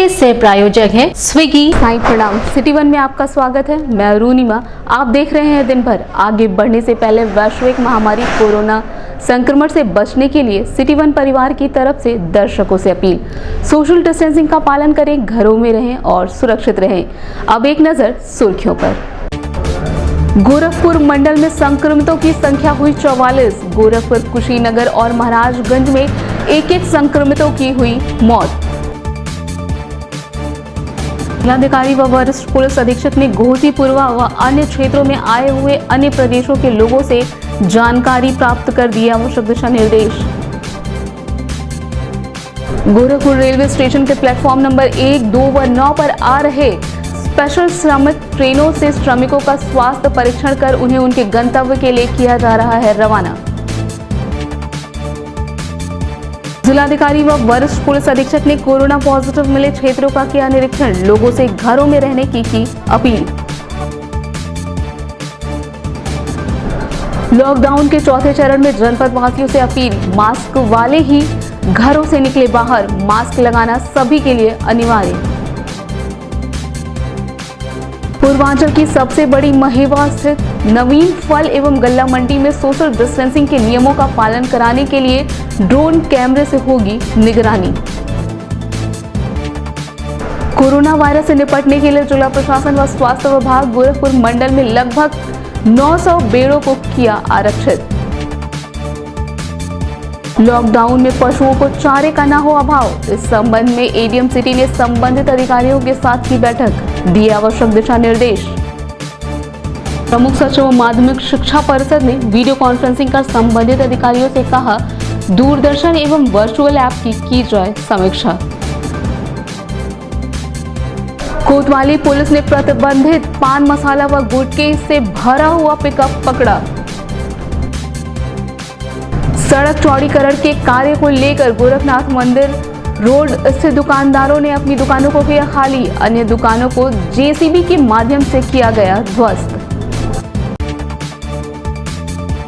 के सह प्रायोजक है स्विगी। साईं प्रणाम। सिटी वन में आपका स्वागत है। मैं अरुणिमा। आप देख रहे हैं दिन भर। आगे बढ़ने से पहले वैश्विक महामारी कोरोना संक्रमण से बचने के लिए सिटी वन परिवार की तरफ से दर्शकों से अपील, सोशल डिस्टेंसिंग का पालन करें, घरों में रहें और सुरक्षित रहें। अब एक नजर सुर्खियों पर। गोरखपुर मंडल में संक्रमितों की संख्या हुई 44। गोरखपुर, कुशीनगर और महाराजगंज में एक संक्रमितों की हुई मौत। जिलाधिकारी व वरिष्ठ पुलिस अधीक्षक ने घोसी, पूर्वा व अन्य क्षेत्रों में आए हुए अन्य प्रदेशों के लोगों से जानकारी प्राप्त कर दिए आवश्यक दिशा निर्देश। गोरखपुर रेलवे स्टेशन के प्लेटफॉर्म नंबर 1, 2 व 9 पर आ रहे स्पेशल श्रमिक ट्रेनों से श्रमिकों का स्वास्थ्य परीक्षण कर उन्हें उनके गंतव्य के लिए किया जा रहा है रवाना। जिलाधिकारी व वरिष्ठ पुलिस अधीक्षक ने कोरोना पॉजिटिव मिले क्षेत्रों का किया निरीक्षण, लोगों से घरों में रहने की अपील। लॉकडाउन के चौथे चरण में जनपद वासियों से अपील, मास्क वाले ही घरों से निकले बाहर, मास्क लगाना सभी के लिए अनिवार्य। पूर्वांचल की सबसे बड़ी महेवा स्थित नवीन फल एवं गल्ला मंडी में सोशल डिस्टेंसिंग के नियमों का पालन कराने के लिए ड्रोन कैमरे से होगी निगरानी। कोरोना वायरस से निपटने के लिए जिला प्रशासन व स्वास्थ्य विभाग गोरखपुर मंडल में लगभग 900 बेड़ों को किया आरक्षित। लॉकडाउन में पशुओं को चारे का न हो अभाव, इस संबंध में एडीएम सिटी ने संबंधित अधिकारियों के साथ की बैठक, दिए आवश्यक दिशा निर्देश। प्रमुख सचिव माध्यमिक शिक्षा परिषद ने वीडियो कॉन्फ्रेंसिंग कर संबंधित अधिकारियों से कहा, दूरदर्शन एवं वर्चुअल ऐप की जाए समीक्षा। कोतवाली पुलिस ने प्रतिबंधित पान मसाला व गुटखे से भरा हुआ पिकअप पकड़ा। सड़क चौड़ीकरण के कार्य को लेकर गोरखनाथ मंदिर रोड स्थित दुकानदारों ने अपनी दुकानों को किया खाली, अन्य दुकानों को जेसीबी के माध्यम से किया गया ध्वस्त।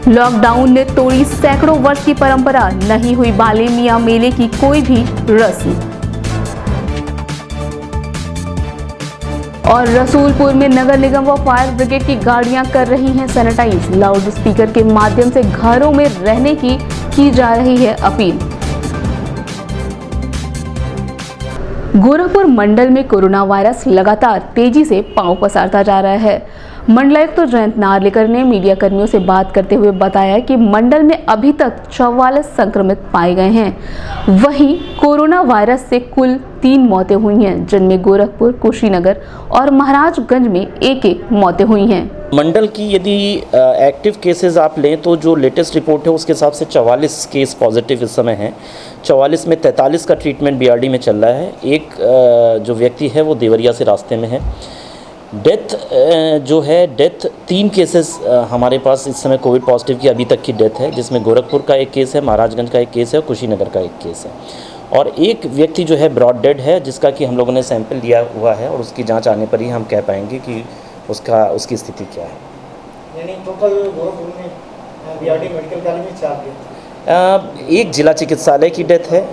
लॉकडाउन ने तोड़ी सैकड़ों वर्ष की परंपरा, नहीं हुई बाले मियां मेले की कोई भी रस्म। और रसूलपुर में नगर निगम व फायर ब्रिगेड की गाड़ियां कर रही हैं सैनिटाइज, लाउड स्पीकर के माध्यम से घरों में रहने की जा रही है अपील। गोरखपुर मंडल में कोरोना वायरस लगातार तेजी से पांव पसारता जा रहा है। मंडलायुक्त जयंत नार्लिकर ने मीडिया कर्मियों से बात करते हुए बताया कि मंडल में अभी तक 44 संक्रमित पाए गए हैं। वहीं कोरोना वायरस से कुल 3 मौतें हुई हैं, जिनमें गोरखपुर, कुशीनगर और महाराजगंज में एक मौतें हुई हैं। मंडल की यदि एक्टिव केसेस आप लें तो जो लेटेस्ट रिपोर्ट है उसके हिसाब से 44 केस पॉजिटिव इस समय हैं। 44 में 43 का ट्रीटमेंट बीआरडी में चल रहा है। एक जो व्यक्ति है वो देवरिया से रास्ते में है। डेथ जो है, डेथ 3 केसेस हमारे पास इस समय कोविड पॉजिटिव की अभी तक की डेथ है, जिसमें गोरखपुर का एक केस है, महाराजगंज का एक केस है और कुशीनगर का एक केस है। और एक व्यक्ति जो है ब्रॉड डेड है, जिसका कि हम लोगों ने सैंपल लिया हुआ है और उसकी जांच आने पर ही हम कह पाएंगे कि उसकी स्थिति क्या है। यानी टोटल गोरखपुर में बीआरडी मेडिकल कॉलेज में 4 डेथ, एक जिला चिकित्सालय की डेथ है,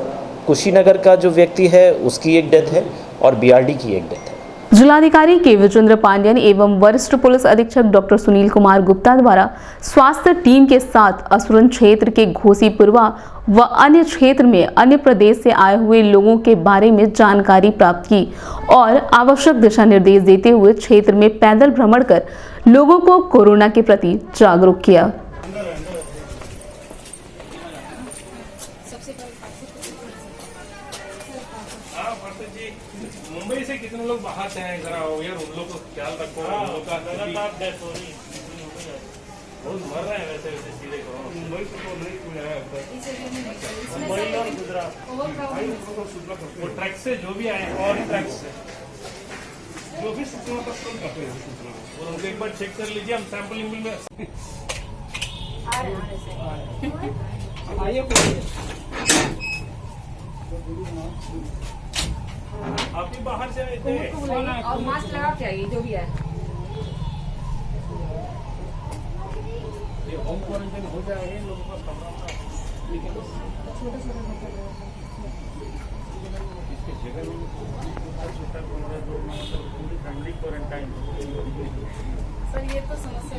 कुशीनगर का जो व्यक्ति है उसकी एक डेथ है और बीआरडी की एक डेथ है। जिलाधिकारी के विजेंद्र पांड्यन एवं वरिष्ठ पुलिस अधीक्षक डॉक्टर सुनील कुमार गुप्ता द्वारा स्वास्थ्य टीम के साथ असुरन क्षेत्र के घोसी, पूर्वा व अन्य क्षेत्र में अन्य प्रदेश से आए हुए लोगों के बारे में जानकारी प्राप्त की और आवश्यक दिशा निर्देश देते हुए क्षेत्र में पैदल भ्रमण कर लोगों को कोरोना के प्रति जागरूक किया। मुंबई से कितने लोग बाहर से आए, जरा यार उन लोग को ख्याल रखो। उन लोग का बहुत मर रहे हैं वैसे सीधे करो। मुंबई से तो नहीं कोई आया अब तक। मुंबई और गुजरात वो ट्रक से जो भी आए और ट्रक से जो भी सूचना तक करते हैं और उनको एक बार चेक कर लीजिए। हम सैंपलिंग में आइए आप भी बाहर से आए थे और मास्क लगा के आइए जो भी है। ये होम क्वारंटाइन हो जाएगा इन लोगों का कमरा, लेकिन छोटे छोटे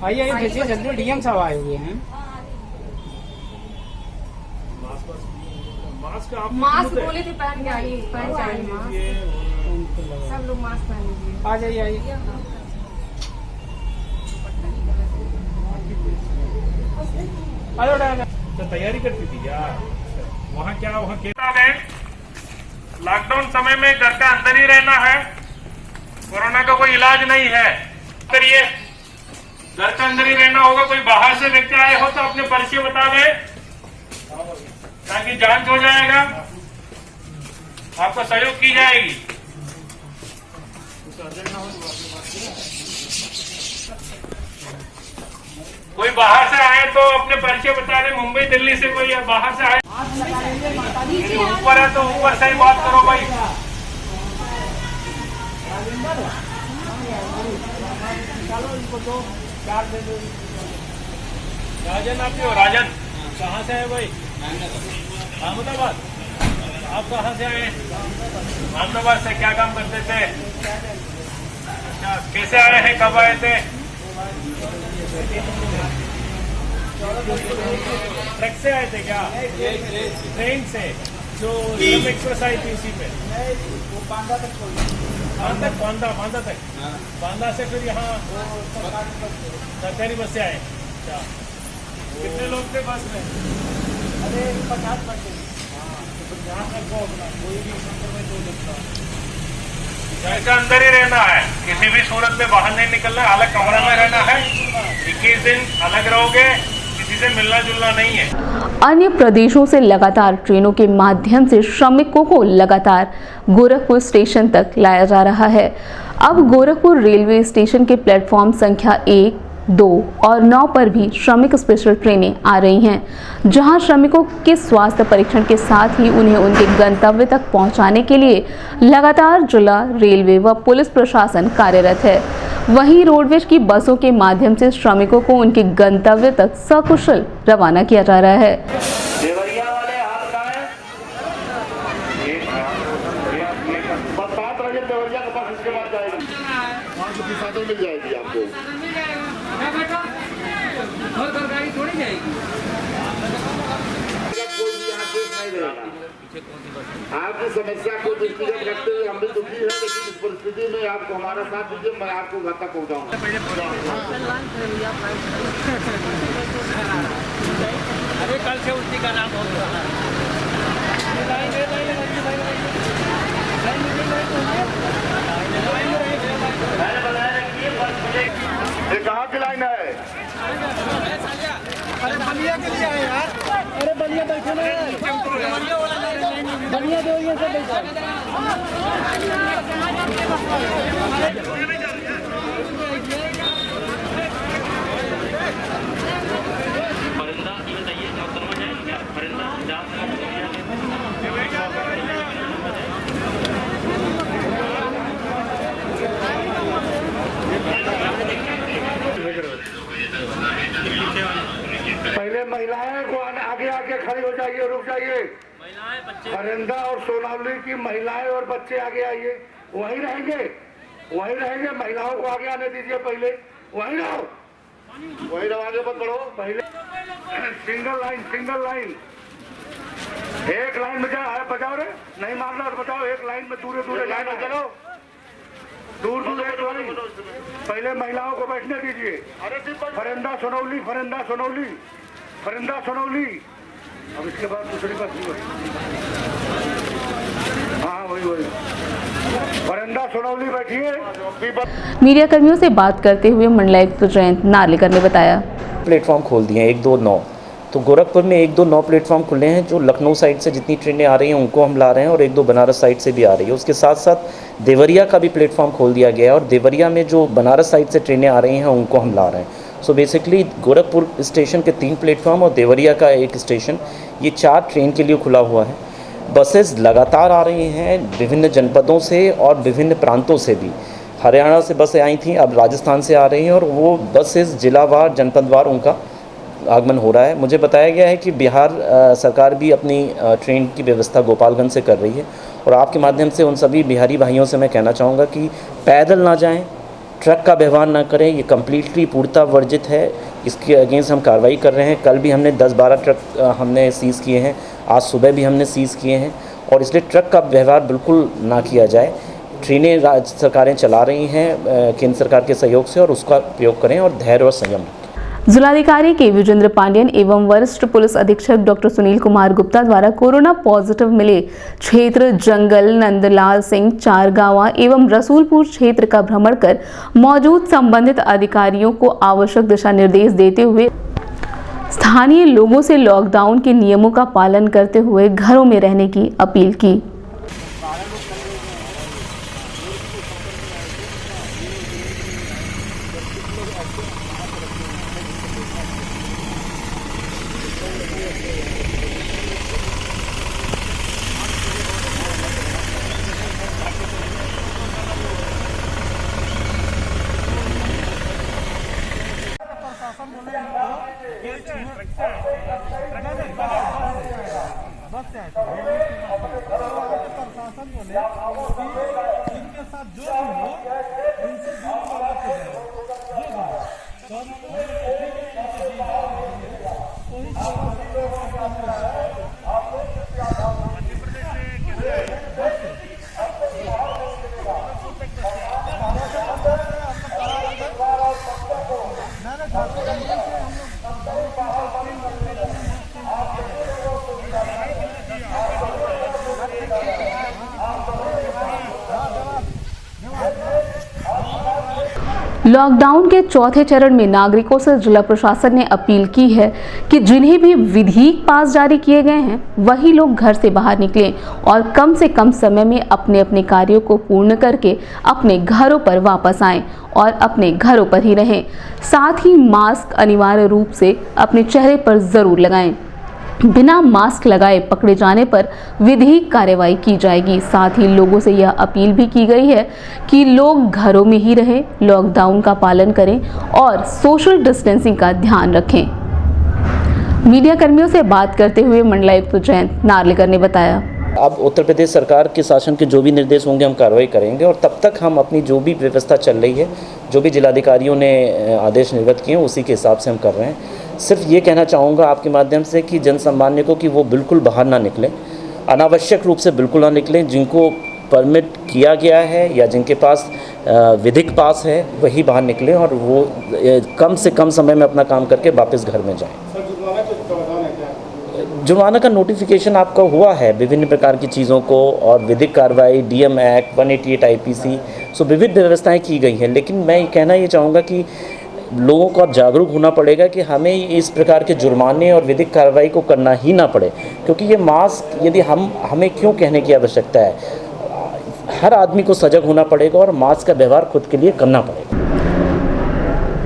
आइए आइए भेजिए जल्दी, डीएम साहब आए हुए हैं। मास्क बोले थे पहन के आइए, पहन के आइए मास्क, सब लोग मास्क पहन लीजिए। आ जाइए आइए। तो तैयारी करती थी क्या वहाँ है लॉकडाउन समय में घर का अंदर ही रहना है, कोरोना का कोई इलाज नहीं है, करिए घर के अंदर ही रहना होगा। कोई बाहर से व्यक्ति आए हो तो अपने परिचय बता दे ताकि जांच हो जाएगा, आपका सहयोग की जाएगी। कोई बाहर से आए तो अपने परिचय बता दे, मुंबई दिल्ली से कोई बाहर से आए, ऊपर है तो ऊपर से ही बात करो भाई। राजन आप हो? राजन कहाँ से आए भाई? अहमदाबाद। आप कहाँ से आए? अहमदाबाद से। क्या काम करते थे? अच्छा, कैसे आए हैं, कब आए थे? ट्रक से आए थे क्या? ट्रेन से? जो एक्सप्रेस आई थी उसी पे? बांदा तक बांदा से फिर यहाँ सरकारी बस से आए। अच्छा, कितने लोग थे बस में? अरे 50 बच्चे। ध्यान रखो अपना, कोई भी संक्रमित हो सकता है। घर के अंदर ही रहना है, किसी भी सूरत में बाहर नहीं निकलना है, अलग कमरे में रहना है, 21 दिन अलग रहोगे, किसी से मिलना जुलना नहीं है। अन्य प्रदेशों से लगातार ट्रेनों के माध्यम से श्रमिकों को लगातार गोरखपुर स्टेशन तक लाया जा रहा है। अब गोरखपुर रेलवे स्टेशन के प्लेटफॉर्म संख्या 1, 2 और 9 पर भी श्रमिक स्पेशल ट्रेनें आ रही हैं, जहां श्रमिकों के स्वास्थ्य परीक्षण के साथ ही उन्हें उनके गंतव्य तक पहुंचाने के लिए लगातार जिला रेलवे व पुलिस प्रशासन कार्यरत है। वहीं रोडवेज की बसों के माध्यम से श्रमिकों को उनके गंतव्य तक सकुशल रवाना किया जा रहा है। देवरिया वाले हाथ का है, 7 बजे देवरिया के पास, इसके बाद जाएगी वहाँ की साधन मिल जाएगी आपको। और गाड़ी थोड़ी जाएगी। कोई भी यहाँ केस नहीं रहेगा। आपकी समस्या को दृष्टिगत रखते हुए हम भी दुखी हैं, लेकिन इस परिस्थिति में आपको हमारा साथ दीजिए, मैं आपको घर तक पहुँचाऊँगा। अरे कल से उसी का नाम हो रहा है। ये कहाँ की लाइन है? अरे बलिया के लिए आए यार। अरे बलिया बैठे ना, बलिया दो ये सब बैठा। पहले महिलाएं को आगे आगे खड़ी हो जाइए, रुक जाइए। फरिंदा और सोनावली की महिलाएं और बच्चे आगे आइए, वहीं रहेंगे। महिलाओं को आगे आने दीजिए, पहले वहीं रहो, आगे मत बढ़ो। पहले सिंगल लाइन, एक लाइन में जाओ, बजाओ रे, नहीं मारना तो बचाओ, एक लाइन में दूर लाइन में चलो, दूर एक लाइन। पहले महिलाओं को बैठने दीजिए। फरिंदा सोनौली, अब इसके बाद दूसरी बस नहीं। हाँ वही फरिंदा सोनौली बैठिए। मीडिया कर्मियों से बात करते हुए मंडलायुक्त जयंत नार्लिकर ने बताया, प्लेटफॉर्म खोल दिए हैं 1, 2, 9। तो गोरखपुर में 1, 2, 9 प्लेटफॉर्म खुले हैं। जो लखनऊ साइड से जितनी ट्रेनें आ रही हैं उनको हम ला रहे हैं, और 1, 2 बनारस साइड से भी आ रही है। उसके साथ साथ देवरिया का भी प्लेटफॉर्म खोल दिया गया है, और देवरिया में जो बनारस साइड से ट्रेनें आ रही हैं उनको हम ला रहे हैं। सो बेसिकली गोरखपुर स्टेशन के 3 प्लेटफॉर्म और देवरिया का 1 स्टेशन, ये 4 ट्रेन के लिए खुला हुआ है। बसेस लगातार आ रही हैं विभिन्न जनपदों से और विभिन्न प्रांतों से भी। हरियाणा से बसें आई थी, अब राजस्थान से आ रही हैं, और वो बसेस जिलावार जनपदवार उनका आगमन हो रहा है। मुझे बताया गया है कि बिहार सरकार भी अपनी ट्रेन की व्यवस्था गोपालगंज से कर रही है, और आपके माध्यम से उन सभी बिहारी भाइयों से मैं कहना चाहूँगा कि पैदल ना जाएं, ट्रक का व्यवहार ना करें, ये कम्प्लीटली पूर्णतः वर्जित है। इसके अगेंस्ट हम कार्रवाई कर रहे हैं। कल भी हमने 10-12 ट्रक हमने सीज़ किए हैं, आज सुबह भी हमने सीज़ किए हैं और इसलिए ट्रक का व्यवहार बिल्कुल ना किया जाए। ट्रेनें राज्य सरकारें चला रही हैं केंद्र सरकार के सहयोग से और उसका उपयोग करें और धैर्य और संयम रखें। जिलाधिकारी के विजेंद्र पांडियन एवं वरिष्ठ पुलिस अधीक्षक डॉक्टर सुनील कुमार गुप्ता द्वारा कोरोना पॉजिटिव मिले क्षेत्र जंगल, नंदलाल सिंह, चारगांवा एवं रसूलपुर क्षेत्र का भ्रमण कर मौजूद संबंधित अधिकारियों को आवश्यक दिशा निर्देश देते हुए स्थानीय लोगों से लॉकडाउन के नियमों का पालन करते हुए घरों में रहने की अपील की। प्रशासन बोले कि इनके साथ जो भी हो इनसे दूर वाला के लॉकडाउन के चौथे चरण में नागरिकों से जिला प्रशासन ने अपील की है कि जिन्हें भी विधिक पास जारी किए गए हैं वही लोग घर से बाहर निकलें और कम से कम समय में अपने अपने कार्यों को पूर्ण करके अपने घरों पर वापस आएं और अपने घरों पर ही रहें। साथ ही मास्क अनिवार्य रूप से अपने चेहरे पर जरूर लगाएं। बिना मास्क लगाए पकड़े जाने पर विधिक कार्रवाई की जाएगी। साथ ही लोगों से यह अपील भी की गई है कि लोग घरों में ही रहें, लॉकडाउन का पालन करें और सोशल डिस्टेंसिंग का ध्यान रखें। मीडिया कर्मियों से बात करते हुए मंडलायुक्त जयंत नार्लिकर ने बताया, अब उत्तर प्रदेश सरकार के शासन के जो भी निर्देश होंगे हम कार्रवाई करेंगे और तब तक हम अपनी जो भी व्यवस्था चल रही है, जो भी जिलाधिकारियों ने आदेश निर्गत किए हैं उसी के हिसाब से हम कर रहे हैं। सिर्फ ये कहना चाहूँगा आपके माध्यम से कि जन सामान्य को कि वो बिल्कुल बाहर ना निकलें, अनावश्यक रूप से बिल्कुल ना निकलें। जिनको परमिट किया गया है या जिनके पास विधिक पास है वही बाहर निकलें और वो कम से कम समय में अपना काम करके वापस घर में जाएं। जुर्माना का नोटिफिकेशन आपका हुआ है विभिन्न प्रकार की चीज़ों को और विधिक कार्रवाई, डीएम एक्ट, 188 आईपीसी, सो विविध व्यवस्थाएं की गई हैं। लेकिन मैं कहना ये चाहूँगा कि लोगों को अब जागरूक होना पड़ेगा कि हमें इस प्रकार के जुर्माने और विधिक कार्रवाई को करना ही ना पड़े, क्योंकि ये मास्क यदि हमें क्यों कहने की आवश्यकता है, हर आदमी को सजग होना पड़ेगा और मास्क का व्यवहार खुद के लिए करना पड़ेगा।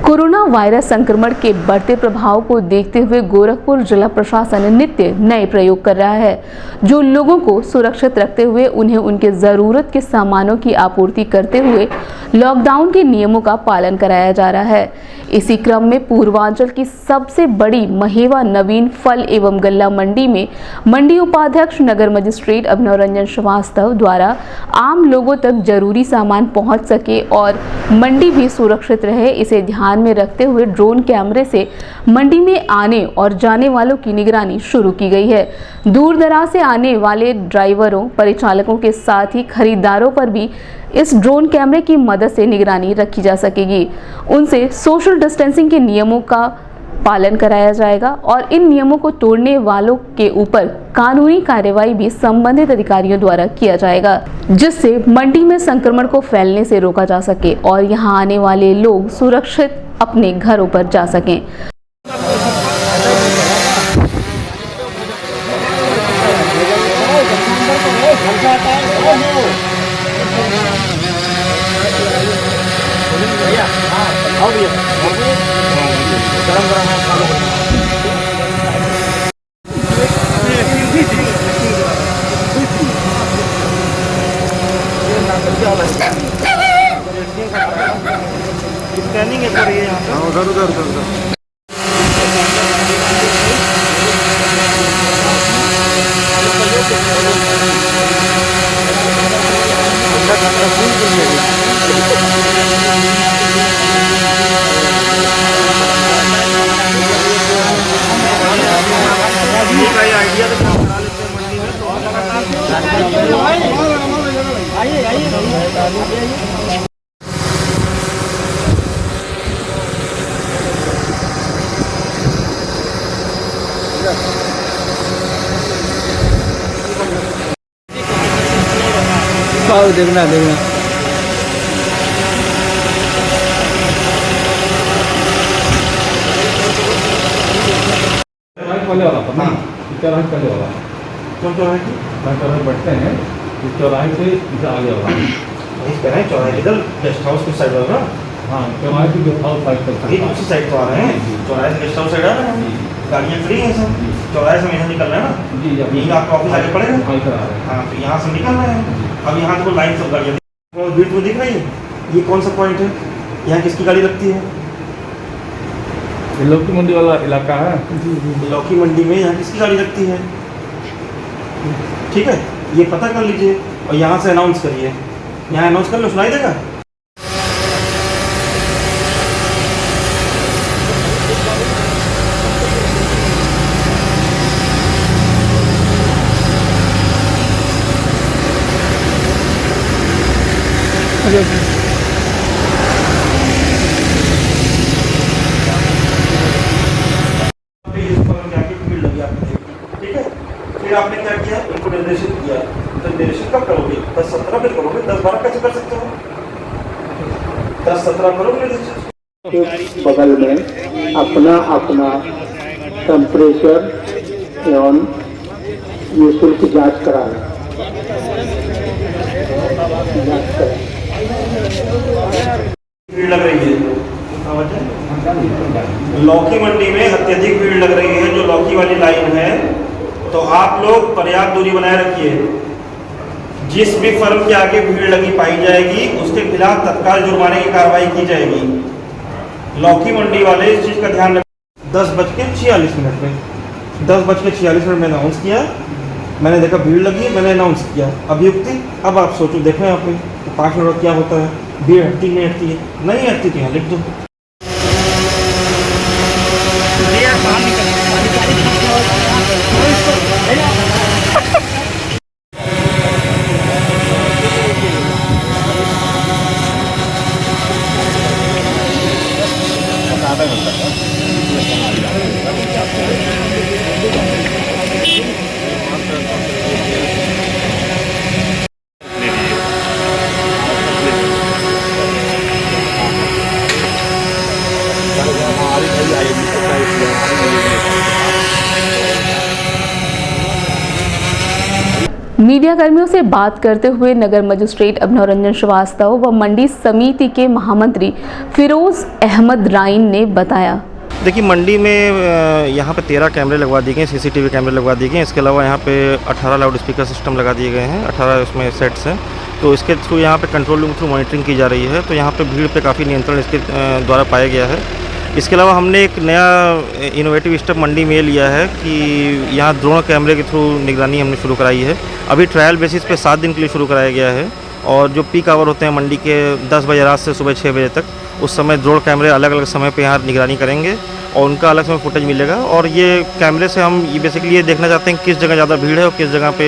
कोरोना वायरस संक्रमण के बढ़ते प्रभाव को देखते हुए गोरखपुर जिला प्रशासन नित्य नए प्रयोग कर रहा है, जो लोगों को सुरक्षित रखते हुए उन्हें उनके जरूरत के सामानों की आपूर्ति करते हुए लॉकडाउन के नियमों का पालन कराया जा रहा है। इसी क्रम में पूर्वांचल की सबसे बड़ी महेवा नवीन फल एवं गल्ला मंडी में मंडी उपाध्यक्ष नगर मजिस्ट्रेट अभिनव रंजन श्रीवास्तव द्वारा आम लोगों तक जरूरी सामान पहुंच सके और मंडी भी सुरक्षित रहे, इसे ध्यान में रखते हुए ड्रोन कैमरे से मंडी में आने और जाने वालों की निगरानी शुरू की गई है। दूर दराज से आने वाले ड्राइवरों, परिचालकों के साथ ही खरीदारों पर भी इस ड्रोन कैमरे की मदद से निगरानी रखी जा सकेगी। उनसे सोशल डिस्टेंसिंग के नियमों का पालन कराया जाएगा और इन नियमों को तोड़ने वालों के ऊपर कानूनी कार्रवाई भी संबंधित अधिकारियों द्वारा किया जाएगा, जिससे मंडी में संक्रमण को फैलने से रोका जा सके और यहां आने वाले लोग सुरक्षित अपने घरों पर जा सकें। स्कैनिंग है पूरी यहाँ पे। उधर देखना देखना पहले वाला था ना चौराहे पहले वाला कौन चौराहे की चौराहे बैठते हैं इस चौराहे से इसे आगे वाला इस कह रहे हैं चौराहे इधर गेस्ट हाउस की साइड वाला हाँ चौराहे की जो हाउस साइड ये दूसरी साइड तो आ रहे हैं चौराहे से गेस्ट हाउस साइड आ रहे हैं गाड़ियाँ खड़ी हैं सब चौराहे से यहाँ निकल रहे हैं ना जी यहीं आपका ऑफिस आगे पड़ेगा हाँ इधर आ रहे हैं हाँ तो यहाँ से निकल रहे हैं अब यहाँ तो लाइन सब गाड़ियाँ भीड़ तो दिख रही है ये कौन सा पॉइंट है यहाँ किसकी गाड़ी लगती है ये लौकी मंडी वाला इलाका है लौकी मंडी में यहाँ किसकी गाड़ी लगती है ठीक है ये पता कर लीजिए और यहाँ से अनाउंस करिए यहाँ अनाउंस कर लो सुनाई देगा ठीक है फिर आपने क्या किया इनको निर्देशित किया तो निर्देशित कब करोगे 10-17 फिर करोगे 10-12 कैसे कर सकते हो 10-17 करोगे निर्देशित बगल में अपना अपना टेम्परेचर एवं निःशुल्क जांच कराएं। भीड़ लग रही है लौकी मंडी में अत्यधिक भीड़ लग रही है जो लौकी वाली लाइन है तो आप लोग पर्याप्त दूरी बनाए रखिए जिस भी फर्म के आगे भीड़ लगी पाई जाएगी उसके खिलाफ तत्काल जुर्माने की कार्रवाई की जाएगी लौकी मंडी वाले इस चीज का ध्यान रखें 10:46 में 10:46 मैंने अनाउंस किया मैंने देखा भीड़ लगी मैंने अनाउंस किया अभियुक्ति अब आप सोचो देखें आप 5 मिनट क्या होता है भीड़ हटती नहीं हटती है नहीं हटती तो यहाँ लिख दो मीडिया कर्मियों से बात करते हुए नगर मजिस्ट्रेट अभिनव रंजन श्रीवास्तव व मंडी समिति के महामंत्री फिरोज अहमद राइन ने बताया। देखिए मंडी में यहाँ पे 13 कैमरे लगवा दिए गए सीसीटीवी कैमरे लगवा दिए गए इसके अलावा यहाँ पे 18 लाउड स्पीकर सिस्टम लगा दिए गए हैं 18 उसमें सेट्स हैं तो इसके थ्रू यहाँ पे कंट्रोल रूम थ्रू मॉनिटरिंग की जा रही है तो यहाँ पे भीड़ पे काफ़ी नियंत्रण इसके द्वारा पाया गया है। इसके अलावा हमने एक नया इनोवेटिव स्टेप मंडी में लिया है कि यहाँ ड्रोन कैमरे के थ्रू निगरानी हमने शुरू कराई है। अभी ट्रायल बेसिस पे 7 दिन के लिए शुरू कराया गया है और जो पीक आवर होते हैं मंडी के 10 बजे रात से सुबह 6 बजे तक उस समय ड्रोन कैमरे अलग अलग समय पे यहाँ निगरानी करेंगे और उनका अलग समय फुटेज मिलेगा और ये कैमरे से हम ये बेसिकली ये देखना चाहते हैं किस जगह ज़्यादा भीड़ है और किस जगह पे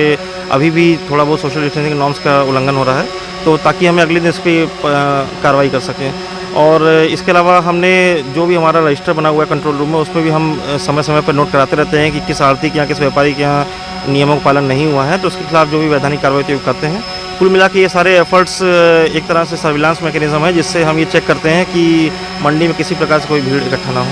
अभी भी थोड़ा बहुत सोशल डिस्टेंसिंग नॉर्म्स का उल्लंघन हो रहा है तो ताकि हमें अगले दिन इस पर कार्रवाई कर सकें। और इसके अलावा हमने जो भी हमारा रजिस्टर बना हुआ है कंट्रोल रूम में उसमें भी हम समय समय पर नोट कराते रहते हैं कि किस आढ़ती के यहाँ किस व्यापारी के यहाँ नियमों का पालन नहीं हुआ है तो उसके खिलाफ जो भी वैधानिक कार्रवाई करते हैं। कुल मिला के ये सारे एफर्ट्स एक तरह से सर्विलांस मैकेनिज्म है जिससे हम ये चेक करते हैं कि मंडी में किसी प्रकार से कोई भीड़ इकट्ठा ना हो।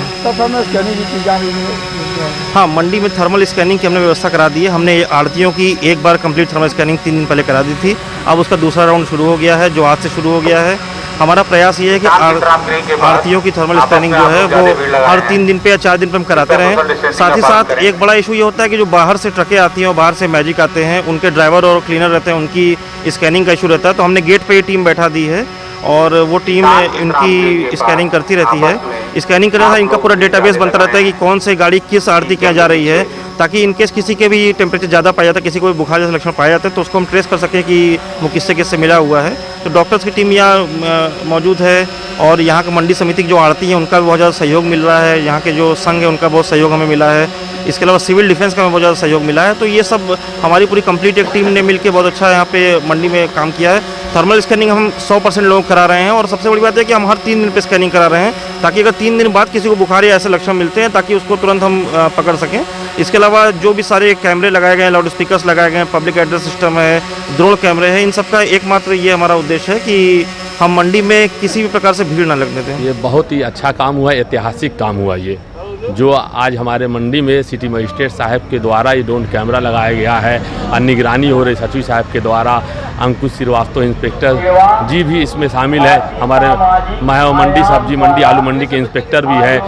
हाँ मंडी में थर्मल स्कैनिंग की हमने व्यवस्था करा दी है। हमने आढ़तियों की एक बार कंप्लीट थर्मल स्कैनिंग 3 दिन पहले करा दी थी। अब उसका दूसरा राउंड शुरू हो गया है जो आज से शुरू हो गया है। हमारा प्रयास ये है कि आढ़तियों की थर्मल स्कैनिंग जो है वो हर 3 दिन पे या 4 दिन पे हम कराते रहें। साथ ही साथ एक बड़ा इशू ये होता है कि जो बाहर से ट्रकें आती हैं और बाहर से मैजिक आते हैं उनके ड्राइवर और क्लीनर रहते हैं उनकी स्कैनिंग का इशू रहता है तो हमने गेट पे ये टीम बैठा दी है और वो टीम इनकी स्कैनिंग करती रहती है। स्कैनिंग करने से इनका पूरा डेटाबेस बनता रहता है कि कौन सी गाड़ी किस आढ़ती के यहाँ जा रही है ताकि इनकेस किसी के भी टेम्परेचर ज़्यादा पाया जाता है, किसी को भी बुखार जैसे लक्षण पाया जाता है, तो उसको हम ट्रेस कर सकें कि वो किससे किससे मिला हुआ है। तो डॉक्टर्स की टीम यहाँ मौजूद है और यहाँ की मंडी समिति की जो आड़ती हैं उनका भी बहुत ज़्यादा सहयोग मिल रहा है, यहाँ के जो संघ है उनका बहुत सहयोग हमें मिला है, इसके अलावा सिविल डिफेंस का हमें बहुत ज़्यादा सहयोग मिला है। तो ये सब हमारी पूरी कंप्लीट एक टीम ने मिलकर बहुत अच्छा यहाँ पे मंडी में काम किया है। थर्मल स्कैनिंग हम 100% लोग करा रहे हैं और सबसे बड़ी बात है कि हम हर 3 दिन पे स्कैनिंग करा रहे हैं, ताकि अगर 3 दिन बाद किसी को बुखार या ऐसे लक्षण मिलते हैं ताकि उसको तुरंत हम पकड़ सकें। इसके अलावा जो भी सारे कैमरे लगाए गए हैं, लाउड स्पीकर्स लगाए गए हैं, पब्लिक एड्रेस सिस्टम है, ड्रोन कैमरे हैं, इन सब का एकमात्र ये हमारा उद्देश्य है कि हम मंडी में किसी भी प्रकार से भीड़ ना लगने दें। ये बहुत ही अच्छा काम हुआ, ऐतिहासिक काम हुआ ये, जो आज हमारे मंडी में सिटी मजिस्ट्रेट साहब के द्वारा ये ड्रोन कैमरा लगाया गया है और निगरानी हो रही सचिव साहब के द्वारा। अंकुश श्रीवास्तव इंस्पेक्टर जी भी इसमें शामिल है, हमारे मंडी सब्जी मंडी आलू मंडी के इंस्पेक्टर भी है।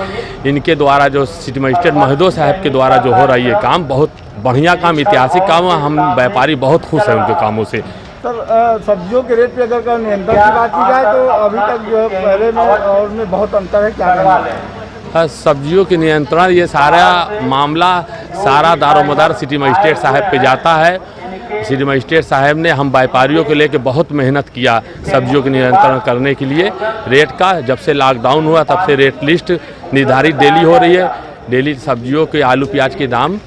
इनके द्वारा जो सिटी मजिस्ट्रेट महोदय साहब के द्वारा जो हो रहा है ये काम बहुत बढ़िया काम, ऐतिहासिक काम है। हम व्यापारी बहुत खुश हैं उनके कामों से। सर, सब्जियों के रेट पे अगर नियंत्रण की बात की जाए तो अभी तक जो है पहले में और में बहुत अंतर है, क्या कहना है? सब्जियों के नियंत्रण ये सारा मामला सारा दारोमदार सिटी मजिस्ट्रेट साहब पे जाता है। सिटी मजिस्ट्रेट साहब ने हम व्यापारियों को लेकर बहुत मेहनत किया सब्जियों के नियंत्रण करने के लिए। रेट का जब से लॉकडाउन हुआ तब से रेट लिस्ट निर्धारित डेली हो रही है। डेली सब्जियों के आलू प्याज के दाम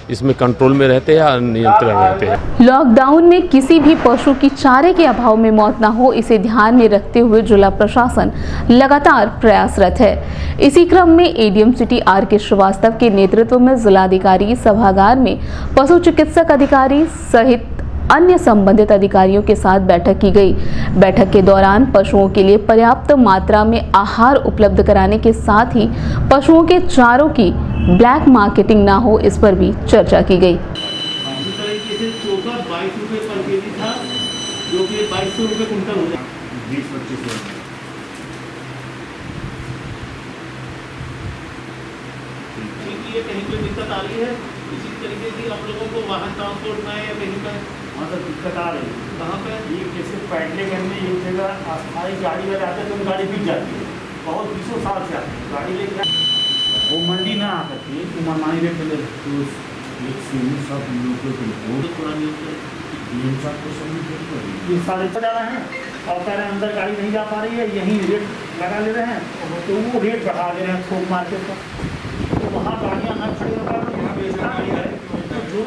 इसमें कंट्रोल में रहते हैं और नियंत्रण रहते हैं। लॉकडाउन में किसी भी पशु की चारे के अभाव में मौत न हो, इसे ध्यान में रखते हुए जिला प्रशासन लगातार प्रयासरत है। इसी क्रम में एडीएम सिटी आर.के. श्रीवास्तव के नेतृत्व में जिलाधिकारी सभागार में पशु चिकित्सक अधिकारी सहित अन्य संबंधित अधिकारियों के साथ बैठक की गई। बैठक के दौरान पशुओं के लिए पर्याप्त मात्रा में आहार उपलब्ध कराने के साथ ही पशुओं के चारों की ब्लैक मार्केटिंग ना हो, इस पर भी चर्चा की गई। इसी तरीके से चोकर 22 रुपये पर केजी था, जो कि 2200 रुपये कुंटल हो जाए 20-25 ठीक। ये कहीं कोई दिक्कत आ रही है? इसी तरीके की आप लोगों को वाहन ट्रांसपोर्ट में या कहीं पर मतलब दिक्कत आ रही है? कहाँ पे? ये जैसे पैडले करने एक जगह अस्थायी गाड़ी में जाते तो गाड़ी बिक जाती है, बहुत 20 साल से आती है गाड़ी लेकर, वो मंडी ना आ सकती है तो मनमानी रेट ले सब लोगों को पुरानी ये 4.5 जा रहे हैं और कह रहे हैं अंदर गाड़ी नहीं जा पा रही है, यहीं रेट लगा ले रहे हैं तो वो रेट बढ़ा दे रहे हैं थोक मार्केट पर, तो वहाँ गाड़ियाँ ना खड़ी होकर यहाँ बेचना है तो जो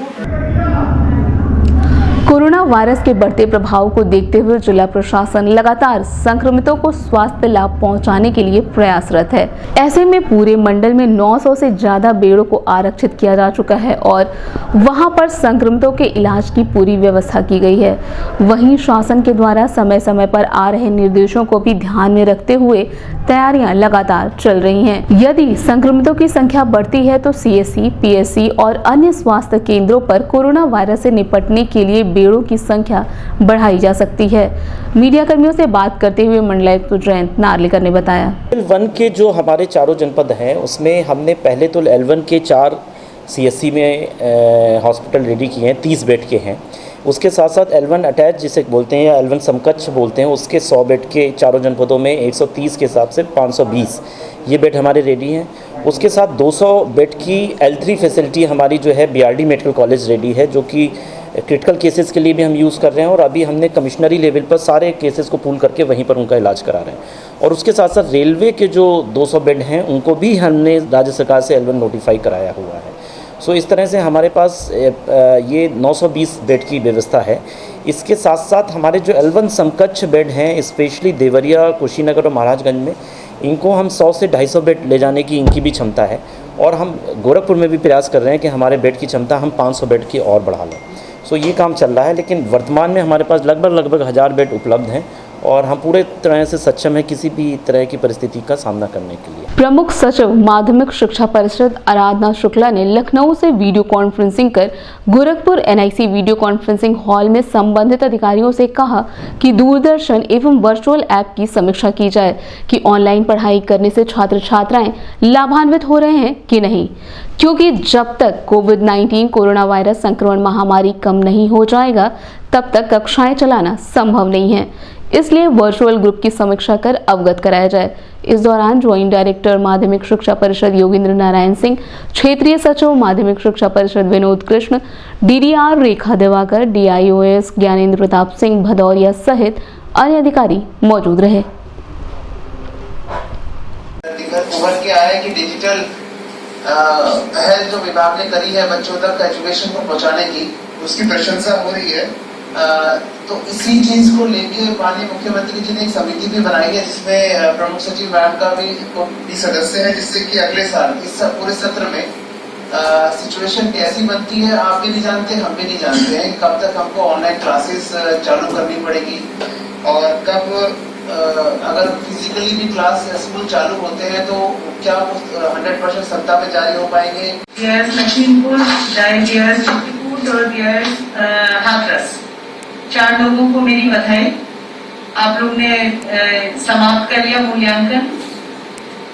कोरोना वायरस के बढ़ते प्रभाव को देखते हुए जिला प्रशासन लगातार संक्रमितों को स्वास्थ्य लाभ पहुंचाने के लिए प्रयासरत है। ऐसे में पूरे मंडल में 900 से ज्यादा बेड़ों को आरक्षित किया जा चुका है और वहां पर संक्रमितों के इलाज की पूरी व्यवस्था की गई है। वहीं शासन के द्वारा समय समय पर आ रहे निर्देशों को भी ध्यान में रखते हुए तैयारियां लगातार चल रही हैं। यदि संक्रमितों की संख्या बढ़ती है तो सीएससी, पीएससी और अन्य स्वास्थ्य केंद्रों पर कोरोना वायरस से निपटने के लिए बेड़ों की संख्या बढ़ाई जा सकती है। मीडिया कर्मियों से बात करते हुए मंडलायुक्त जयंत नार्लिकर ने बताया, L1 के जो हमारे चारों जनपद हैं उसमें हमने पहले तो L1 के 4 सीएससी में हॉस्पिटल रेडी किए हैं, 30 बेड के हैं। उसके साथ साथ L1 अटैच जिसे बोलते हैं या L1 समकक्ष बोलते हैं, उसके 100 बेड के चारों जनपदों में 130 के हिसाब से 520 ये बेड हमारे रेडी हैं। उसके साथ 200 बेड की L3 फैसिलिटी हमारी जो है बीआरडी मेडिकल कॉलेज रेडी है, जो कि क्रिटिकल केसेस के लिए भी हम यूज़ कर रहे हैं और अभी हमने कमिश्नरी लेवल पर सारे केसेस को पूल करके वहीं पर उनका इलाज करा रहे हैं। और उसके साथ साथ रेलवे के जो 200 बेड हैं उनको भी हमने राज्य सरकार से L1 नोटिफाई कराया हुआ है। सो इस तरह से हमारे पास ये 920 बेड की व्यवस्था है। इसके साथ साथ हमारे जो L1 समकक्ष बेड हैं स्पेशली देवरिया, कुशीनगर और महाराजगंज में, इनको हम 100 से 250 बेड ले जाने की इनकी भी क्षमता है। और हम गोरखपुर में भी प्रयास कर रहे हैं कि हमारे बेड की क्षमता हम 500 बेड की और बढ़ा लें। सो ये काम चल रहा है, लेकिन वर्तमान में हमारे पास लगभग 1000 बेड उपलब्ध हैं और हम पूरे तरह से सक्षम है किसी भी तरह की परिस्थिति का सामना करने के लिए। प्रमुख सचिव माध्यमिक शिक्षा परिषद आराधना शुक्ला ने लखनऊ से वीडियो कॉन्फ्रेंसिंग कर Gorakhpur NIC video conferencing hall में संबंधित अधिकारियों से कहा कि दूरदर्शन एवं वर्चुअल ऐप की समीक्षा की जाए कि ऑनलाइन पढ़ाई करने से छात्र छात्राएं लाभान्वित हो रहे हैं कि नहीं, क्योंकि जब तक कोविड-19 कोरोना वायरस संक्रमण महामारी कम नहीं हो जाएगा तब तक कक्षाएं चलाना संभव नहीं है। इसलिए वर्चुअल ग्रुप की समीक्षा कर अवगत कराया जाए। इस दौरान ज्वाइंट डायरेक्टर माध्यमिक शिक्षा परिषद योगेंद्र नारायण सिंह, क्षेत्रीय सचिव माध्यमिक शिक्षा परिषद विनोद कृष्ण, डीडीआर रेखा दिवाकर, डीआईओएस ज्ञानेंद्र प्रताप सिंह भदौरिया सहित अन्य अधिकारी मौजूद रहे। उभर के आया कि डिजिटल पहल जो विभाग ने करी है बच्चों तक एजुकेशन को पहुंचाने की, उसकी प्रशंसा हो रही है। तो इसी चीज को लेके माननीय मुख्यमंत्री जी ने एक समिति भी बनाई है जिसमें प्रमुख सचिव मैम का भी सदस्य है, जिससे कि अगले साल इस पूरे सत्र में सिचुएशन कैसी बनती है आप भी नहीं जानते, हम भी नहीं जानते हैं कब तक हमको ऑनलाइन क्लासेस चालू करनी पड़ेगी और कब अगर फिजिकली भी क्लास स्कूल चालू होते हैं तो क्या 100% सत्ता पे जारी हो पाएंगे। लखीमपुर, और हाथरस 4 लोगों को मेरी बधाई। आप लोग ने समाप्त कर लिया मूल्यांकन।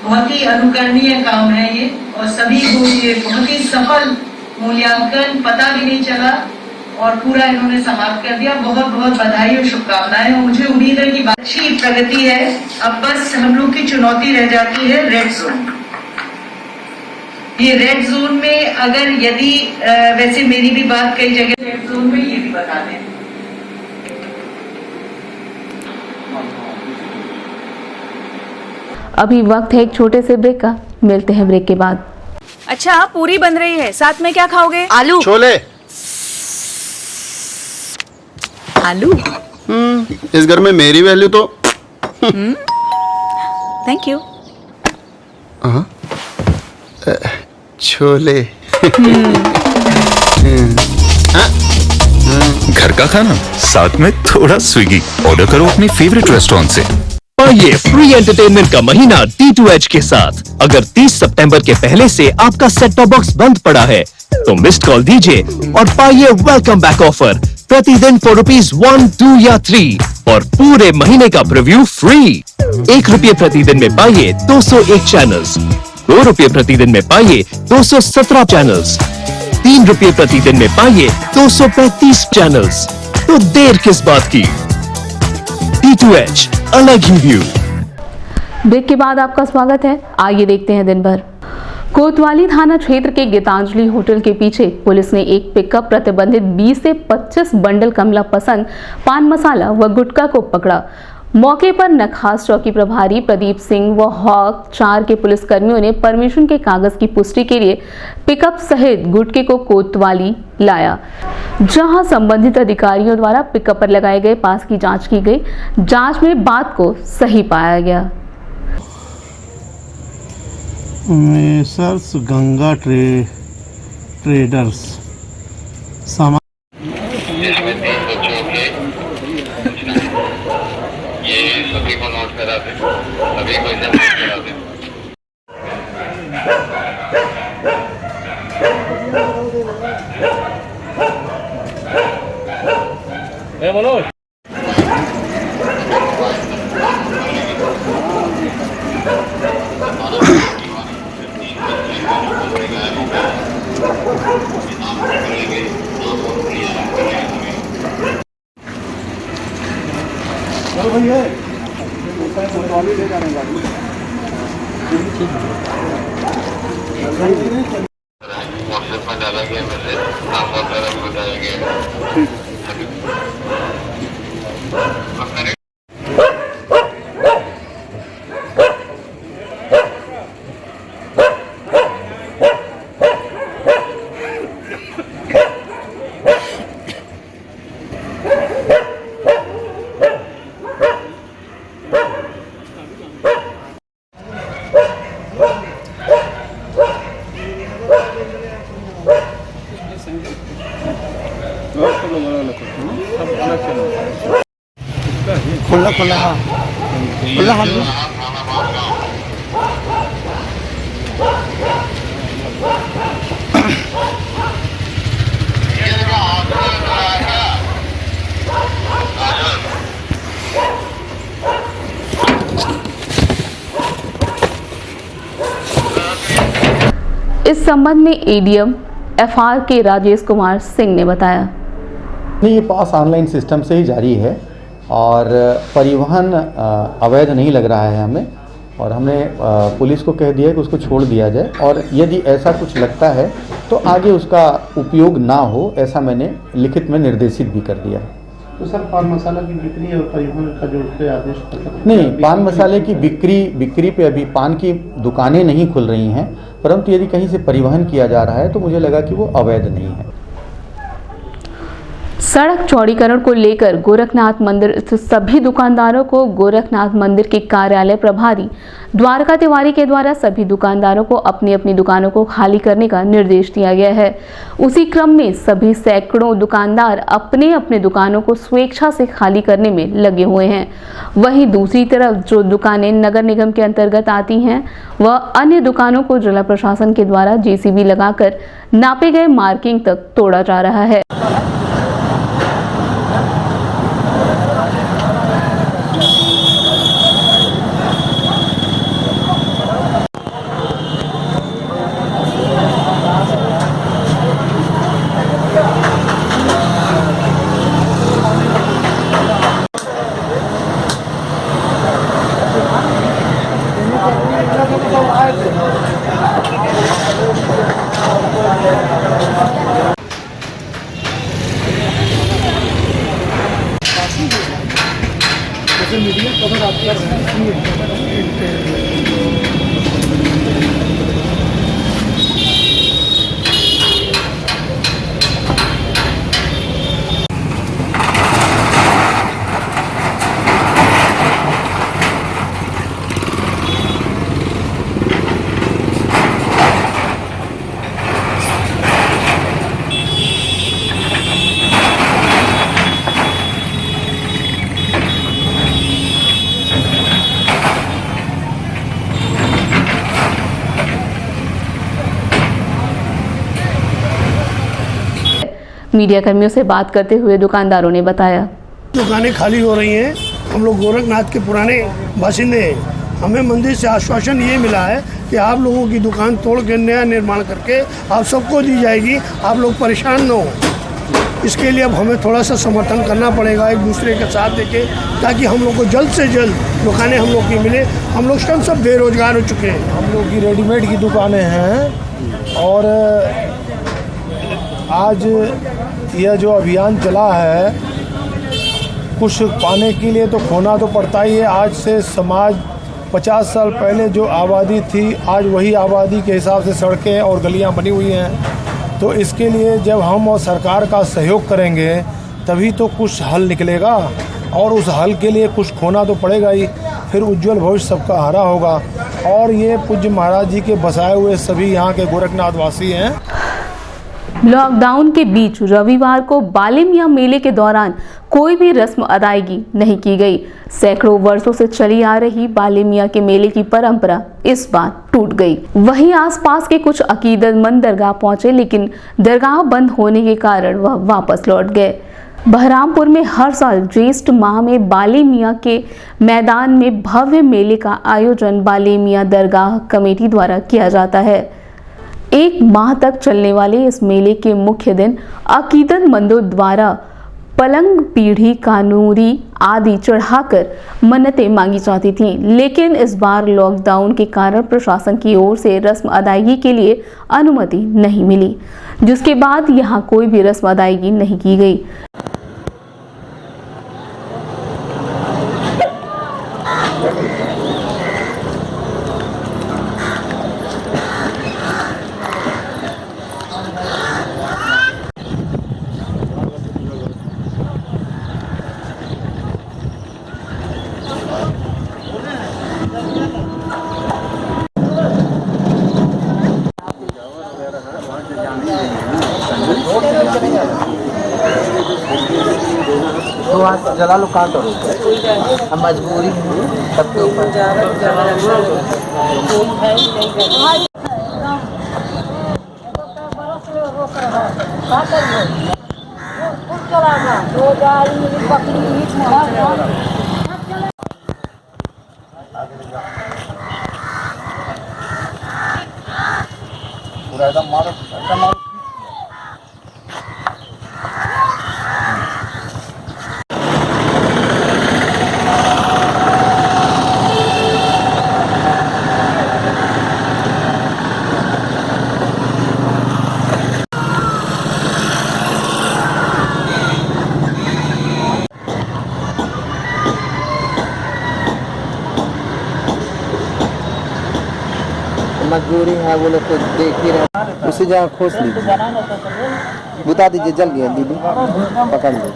बहुत ही अनुकरणीय काम है ये और सभी को ये बहुत ही सफल मूल्यांकन, पता भी नहीं चला और पूरा इन्होंने समाप्त कर दिया। बहुत बहुत बधाई और शुभकामनाएं। और मुझे उम्मीद है कि अच्छी प्रगति है। अब बस हम लोग की चुनौती रह जाती है रेड जोन। ये रेड जोन में अगर यदि वैसे मेरी भी बात कई जगह रेड जोन में ये भी बता दें। अभी वक्त है एक छोटे से ब्रेक का, मिलते हैं ब्रेक के बाद। अच्छा, पूरी बन रही है, साथ में क्या खाओगे? आलू, छोले। आलू। इस घर में मेरी वैल्यू तो थैंक यू। छोले। घर का खाना साथ में थोड़ा स्विगी ऑर्डर करो अपने फेवरेट रेस्टोरेंट से। पाइए फ्री एंटरटेनमेंट का महीना D2H के साथ। अगर 30 सितंबर के पहले से आपका सेट टॉप बॉक्स बंद पड़ा है तो मिस्ड कॉल दीजिए और पाइए वेलकम बैक ऑफर प्रतिदिन for ₹1, 2 या 3 और पूरे महीने का प्रीव्यू फ्री। ₹1 प्रतिदिन में पाइए 201 चैनल्स, ₹2 प्रतिदिन में पाइए 217 चैनल्स, ₹3 प्रतिदिन में पाइए 235 चैनल्स। तो देर किस बात की? D2H, अलग ही व्यू। ब्रेक के बाद आपका स्वागत है। आइए देखते हैं दिन भर। कोतवाली थाना क्षेत्र के गीतांजलि होटल के पीछे पुलिस ने एक पिकअप प्रतिबंधित 20 से 25 बंडल कमला पसंद पान मसाला व गुटखा को पकड़ा। मौके पर नखास चौकी प्रभारी प्रदीप सिंह व हॉक 4 के पुलिसकर्मियों ने परमिशन के कागज की पुष्टि के लिए पिकअप सहित गुटखे को कोतवाली लाया, जहां संबंधित अधिकारियों द्वारा पिकअप पर लगाए गए पास की जांच की गई। जांच में बात को सही पाया गया। मेसर्स गंगा ट्रेडर्स सामान ये सभी को नोट करा दे, सभी को इसे नोट करा दे। मनोज चलो भैया कोतवाली ले जाने वाली व्हाट्सएप में डाला गया मैसेज, नाम वगैरह बताया गया। खुला खुला खुला हाथ इस संबंध में एडीएम FR के राजेश कुमार सिंह ने बताया। नहीं, ये पास ऑनलाइन सिस्टम से ही जारी है और परिवहन अवैध नहीं लग रहा है हमें, और हमने पुलिस को कह दिया है कि उसको छोड़ दिया जाए, और यदि ऐसा कुछ लगता है तो आगे उसका उपयोग ना हो, ऐसा मैंने लिखित में निर्देशित भी कर दिया है। तो सर पान मसाला की बिक्री और परिवहन का जो आदेश नहीं, पान मसाले की बिक्री पे अभी पान की दुकानें नहीं खुल रही हैं, परंतु यदि कहीं से परिवहन किया जा रहा है तो मुझे लगा कि वो अवैध नहीं है। सड़क चौड़ीकरण को लेकर गोरखनाथ मंदिर स्थित सभी दुकानदारों को गोरखनाथ मंदिर के कार्यालय प्रभारी द्वारका तिवारी के द्वारा सभी दुकानदारों को अपनी अपनी दुकानों को खाली करने का निर्देश दिया गया है। उसी क्रम में सभी सैकड़ों दुकानदार अपने अपने दुकानों को स्वेच्छा से खाली करने में लगे हुए हैं। वहीं दूसरी तरफ जो दुकानें नगर निगम के अंतर्गत आती हैं वह अन्य दुकानों को जिला प्रशासन के द्वारा जेसीबी लगाकर नापे गए मार्किंग तक तोड़ा जा रहा है। मीडिया कर्मियों से बात करते हुए दुकानदारों ने बताया, दुकानें खाली हो रही हैं। हम लोग गोरखनाथ के पुराने बाशिंदे हैं। हमें मंदिर से आश्वासन ये मिला है कि आप लोगों की दुकान तोड़ के नया निर्माण करके आप सबको दी जाएगी, आप लोग परेशान न हो। इसके लिए अब हमें थोड़ा सा समर्थन करना पड़ेगा एक दूसरे के साथ देके, ताकि हम लोग को जल्द से जल्द दुकानें हम लोग की मिले। हम लोग सब बेरोजगार हो चुके हैं। हम लोग की रेडीमेड की दुकानें हैं, और आज यह जो अभियान चला है, कुछ पाने के लिए तो खोना तो पड़ता ही है। आज से समाज 50 साल पहले जो आबादी थी, आज वही आबादी के हिसाब से सड़कें और गलियां बनी हुई हैं। तो इसके लिए जब हम और सरकार का सहयोग करेंगे तभी तो कुछ हल निकलेगा, और उस हल के लिए कुछ खोना तो पड़ेगा ही, फिर उज्जवल भविष्य सबका हरा होगा। और ये पूज्य महाराज जी के बसाए हुए सभी यहाँ के गोरखनाथ वासी हैं। लॉकडाउन के बीच रविवार को बाले मियां मेले के दौरान कोई भी रस्म अदायगी नहीं की गई। सैकड़ों वर्षों से चली आ रही बाले मियां के मेले की परंपरा इस बार टूट गई। वहीं आसपास के कुछ अकीदतमंद दरगाह पहुंचे, लेकिन दरगाह बंद होने के कारण वह वापस लौट गए। बहरामपुर में हर साल ज्येष्ठ माह में बाले मियां के मैदान में भव्य मेले का आयोजन बाले मियां दरगाह कमेटी द्वारा किया जाता है। एक माह तक चलने वाले इस मेले के मुख्य दिन अकीदतमंदों द्वारा पलंग, पीढ़ी, कानूरी आदि चढ़ाकर मन्नतें मांगी जाती थीं, लेकिन इस बार लॉकडाउन के कारण प्रशासन की ओर से रस्म अदायगी के लिए अनुमति नहीं मिली, जिसके बाद यहां कोई भी रस्म अदायगी नहीं की गई। तो हाथ जला लो, काटो। हम मजबूरी में सबके ऊपर पूरा एकदम मारो, मजबूरी है, वो लोग तो देख ही रहे। उसी जगह खोस लीजिए, बुता दीजिए, जल गया दीदी, पकड़ लीजिए।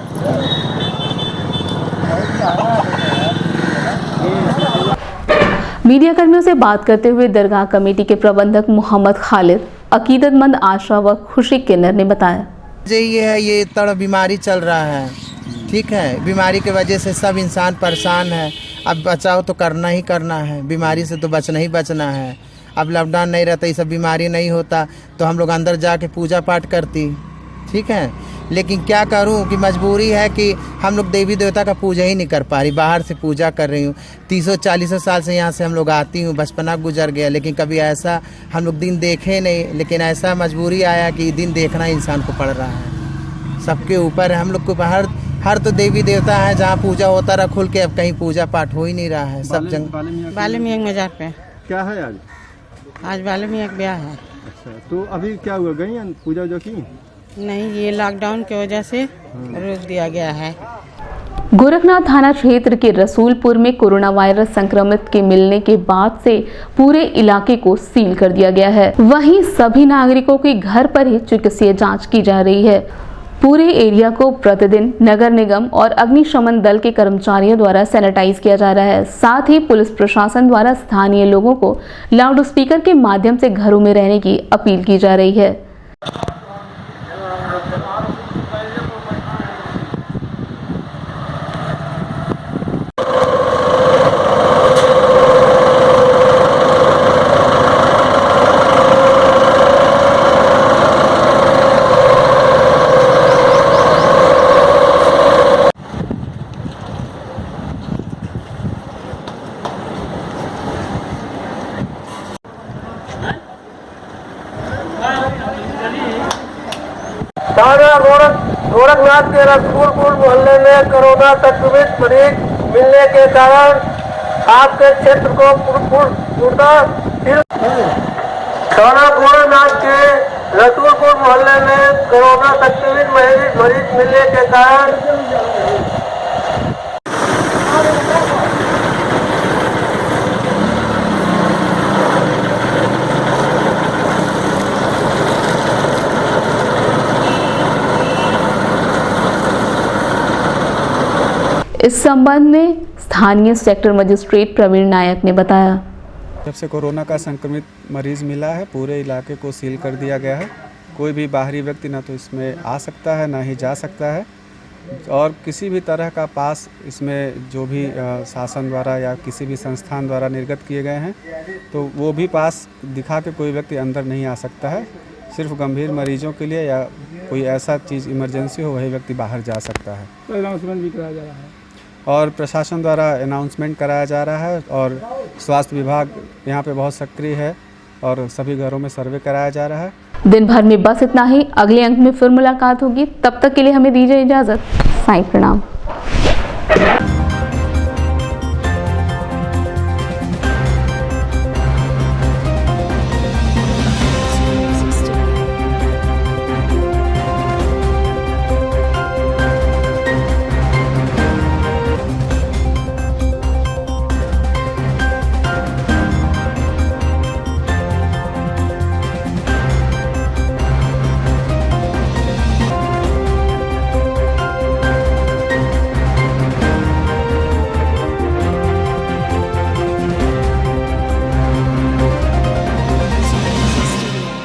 मीडिया कर्मियों से बात करते हुए दरगाह कमेटी के प्रबंधक मोहम्मद खालिद, अकीदतमंद आशा व खुशी किन्नर ने बताया, ये इतना बीमारी चल रहा है, ठीक है, बीमारी की वजह से सब इंसान परेशान है। अब बचाव तो करना ही करना है, बीमारी से तो बचना ही बचना है। अब लॉकडाउन नहीं रहता, ये सब बीमारी नहीं होता तो हम लोग अंदर जाके पूजा पाठ करती, ठीक है। लेकिन क्या करूं कि मजबूरी है कि हम लोग देवी देवता का पूजा ही नहीं कर पा रही, बाहर से पूजा कर रही हूँ। 30-40 साल से यहाँ से हम लोग आती हूँ, बचपना गुजर गया, लेकिन कभी ऐसा हम लोग दिन देखे नहीं। लेकिन ऐसा मजबूरी आया कि दिन देखना इंसान को पड़ रहा है, सबके ऊपर है। हम लोग को हर तो देवी देवता है जहाँ पूजा होता रहा खुल के, अब कहीं पूजा पाठ हो ही नहीं रहा है। सब जगह बाले मियाँ मजार पे क्या है आज बाले मियाँ का ब्याह है। अच्छा, तो अभी क्या हुआ, गई पूजा वूजा की? नहीं, ये लॉकडाउन की वजह से रोक दिया गया है। गोरखनाथ थाना क्षेत्र के रसूलपुर में कोरोना वायरस संक्रमित के मिलने के बाद से पूरे इलाके को सील कर दिया गया है। वहीं सभी नागरिकों की घर पर ही चिकित्सीय जांच की जा रही है। पूरे एरिया को प्रतिदिन नगर निगम और अग्निशमन दल के कर्मचारियों द्वारा सैनिटाइज किया जा रहा है। साथ ही पुलिस प्रशासन द्वारा स्थानीय लोगों को लाउड स्पीकर के माध्यम से घरों में रहने की अपील की जा रही है। गोरखनाथ के रसूलपुर मोहल्ले में कोरोना संक्रमित मरीज मिलने के कारण आपके क्षेत्र को गोरखनाथ के रसूलपुर मोहल्ले में कोरोना संक्रमित मरीज मिलने के कारण इस संबंध में स्थानीय सेक्टर मजिस्ट्रेट प्रवीण नायक ने बताया, जब से कोरोना का संक्रमित मरीज मिला है पूरे इलाके को सील कर दिया गया है। कोई भी बाहरी व्यक्ति ना तो इसमें आ सकता है ना ही जा सकता है, और किसी भी तरह का पास इसमें जो भी शासन द्वारा या किसी भी संस्थान द्वारा निर्गत किए गए हैं तो वो भी पास दिखा के कोई व्यक्ति अंदर नहीं आ सकता है। सिर्फ गंभीर मरीजों के लिए या कोई ऐसा चीज़ इमरजेंसी हो वही व्यक्ति बाहर जा सकता है। तो अनाउंसमेंट भी कराया जा रहा है और प्रशासन द्वारा अनाउंसमेंट कराया जा रहा है और स्वास्थ्य विभाग यहाँ पे बहुत सक्रिय है और सभी घरों में सर्वे कराया जा रहा है। दिन भर में बस इतना ही। अगले अंक में फिर मुलाकात होगी, तब तक के लिए हमें दीजिए इजाजत। साईं प्रणाम।